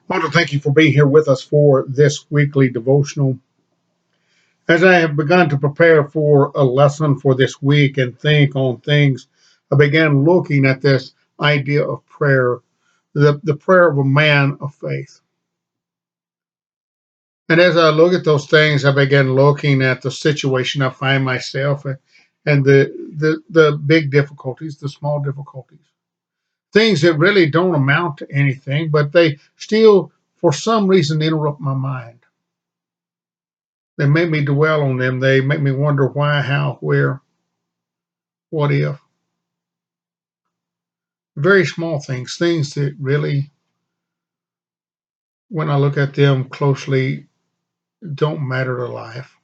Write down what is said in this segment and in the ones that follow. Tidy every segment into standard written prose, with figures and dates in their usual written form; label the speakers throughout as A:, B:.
A: I want to thank you for being here with us for this weekly devotional. As I have begun to prepare for a lesson for this week and think on things, I began looking at this idea of prayer, the prayer of a man of faith. And as I look at those things, I began looking at the situation I find myself in and the big difficulties, the small difficulties, things that really don't amount to anything, but they still, for some reason, interrupt my mind. They make me dwell on them. They make me wonder why, how, where, what if. Very small things, things that really, when I look at them closely, don't matter to life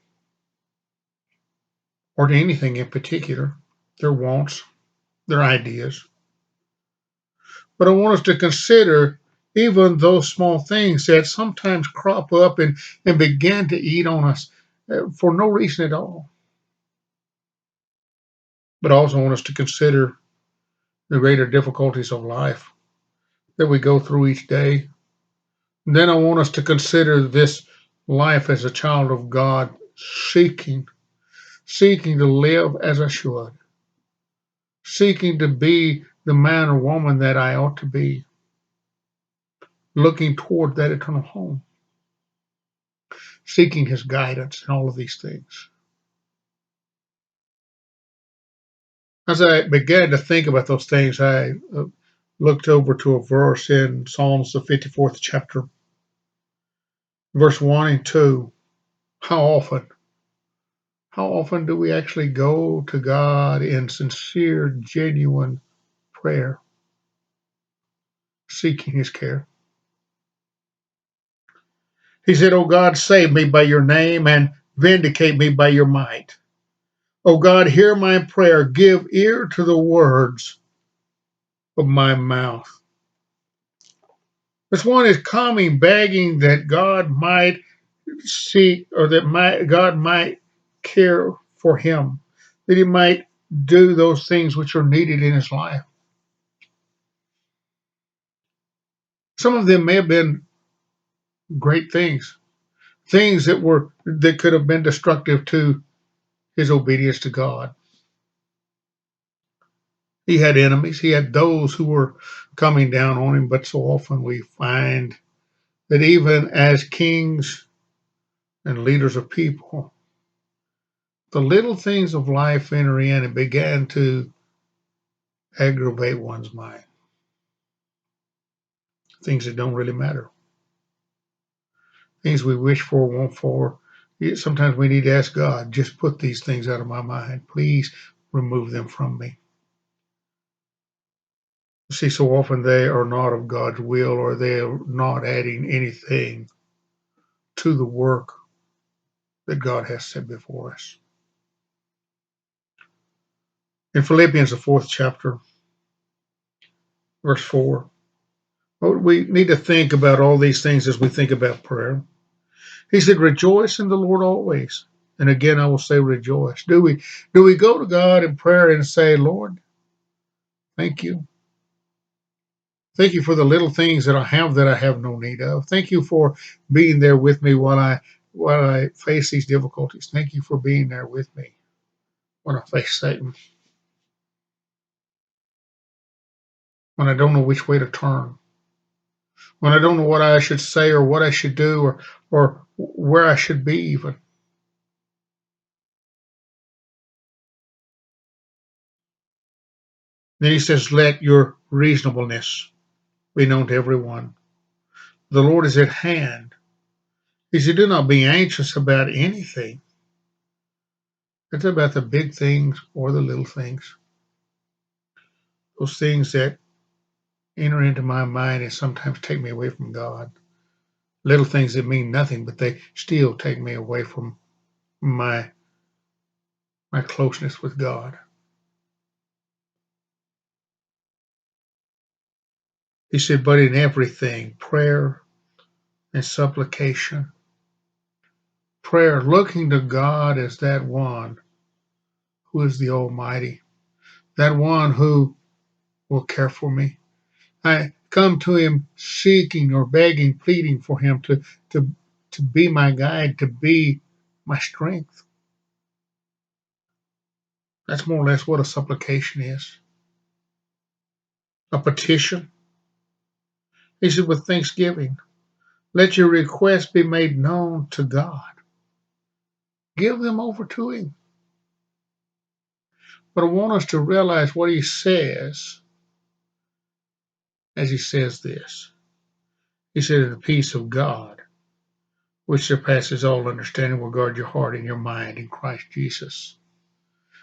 A: or to anything in particular. Their wants, their ideas. But I want us to consider even those small things that sometimes crop up and begin to eat on us for no reason at all. But I also want us to consider the greater difficulties of life that we go through each day. Then I want us to consider this life as a child of God, seeking to live as I should, seeking to be the man or woman that I ought to be, looking toward that eternal home, seeking his guidance in all of these things. As I began to think about those things, I looked over to a verse in Psalms, the 54th chapter, verse 1 and 2. How often? How often do we actually go to God in sincere, genuine prayer, seeking his care? He said, "O God, save me by your name and vindicate me by your might. O God, hear my prayer. Give ear to the words of my mouth." This one is coming, begging that God might seek or that God might care for him, that he might do those things which are needed in his life. Some of them may have been great things, things that could have been destructive to his obedience to God. He had enemies. He had those who were coming down on him, but so often we find that even as kings and leaders of people, the little things of life enter in and began to aggravate one's mind. Things that don't really matter. Things we wish for, want for. Sometimes we need to ask God, just put these things out of my mind. Please remove them from me. See, so often they are not of God's will, or they are not adding anything to the work that God has set before us. In Philippians, the 4th chapter, verse 4, we need to think about all these things as we think about prayer. He said, "Rejoice in the Lord always." And again, I will say rejoice. Do we go to God in prayer and say, "Lord, thank you. Thank you for the little things that I have no need of. Thank you for being there with me while I face these difficulties. Thank you for being there with me when I face Satan, when I don't know which way to turn, when I don't know what I should say or what I should do or where I should be even." Then he says, "Let your reasonableness be known to everyone. The Lord is at hand." He said, "Do not be anxious about anything." It's about the big things or the little things, those things that enter into my mind and sometimes take me away from God. Little things that mean nothing, but they still take me away from my my closeness with God. He said, "But in everything, prayer and supplication." Prayer, looking to God as that one who is the Almighty, that one who will care for me. come to him seeking or begging, pleading for him to, to be my guide, to be my strength. That's more or less what a supplication is. A petition. He said, with thanksgiving, let your requests be made known to God. Give them over to him. But I want us to realize what he says as he says this. He said, the peace of God, which surpasses all understanding, will guard your heart and your mind in Christ Jesus.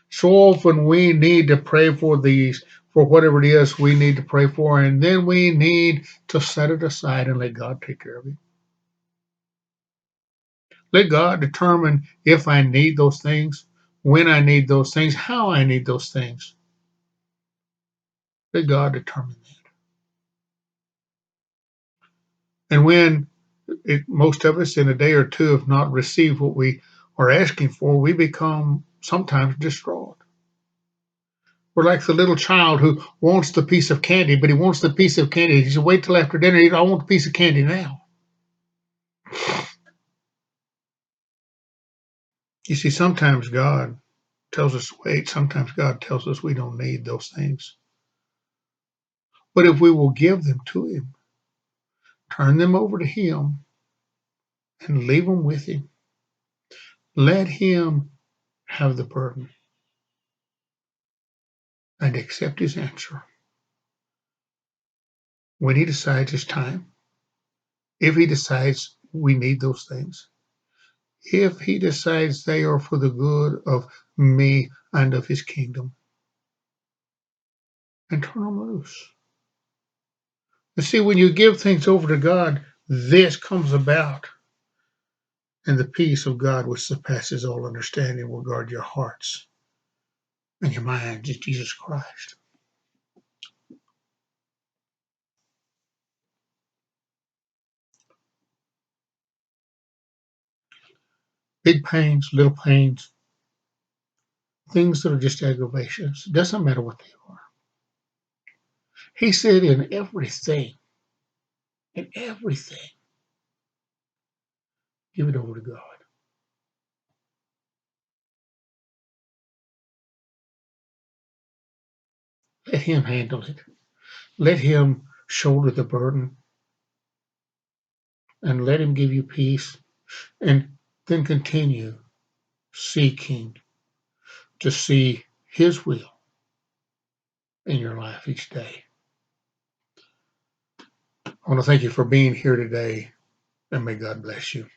A: So often we need to pray for these, for whatever it is we need to pray for, and then we need to set it aside and let God take care of it. Let God determine if I need those things, when I need those things, how I need those things. Let God determine that. And when most of us in a day or two have not received what we are asking for, we become sometimes distraught. We're like the little child who wants the piece of candy, but he wants the piece of candy. He said, wait till after dinner. I want the piece of candy now. You see, sometimes God tells us to wait. Sometimes God tells us we don't need those things. But if we will give them to him, turn them over to him, and leave them with him, let him have the burden and accept his answer when he decides it's time, if he decides we need those things, if he decides they are for the good of me and of his kingdom, and turn them loose. You see, when you give things over to God, this comes about. And the peace of God, which surpasses all understanding, will guard your hearts and your minds in Jesus Christ. Big pains, little pains, things that are just aggravations. It doesn't matter what they are. He said, in everything, give it over to God. Let him handle it. Let him shoulder the burden and let him give you peace. And then continue seeking to see his will in your life each day. I want to thank you for being here today, and may God bless you.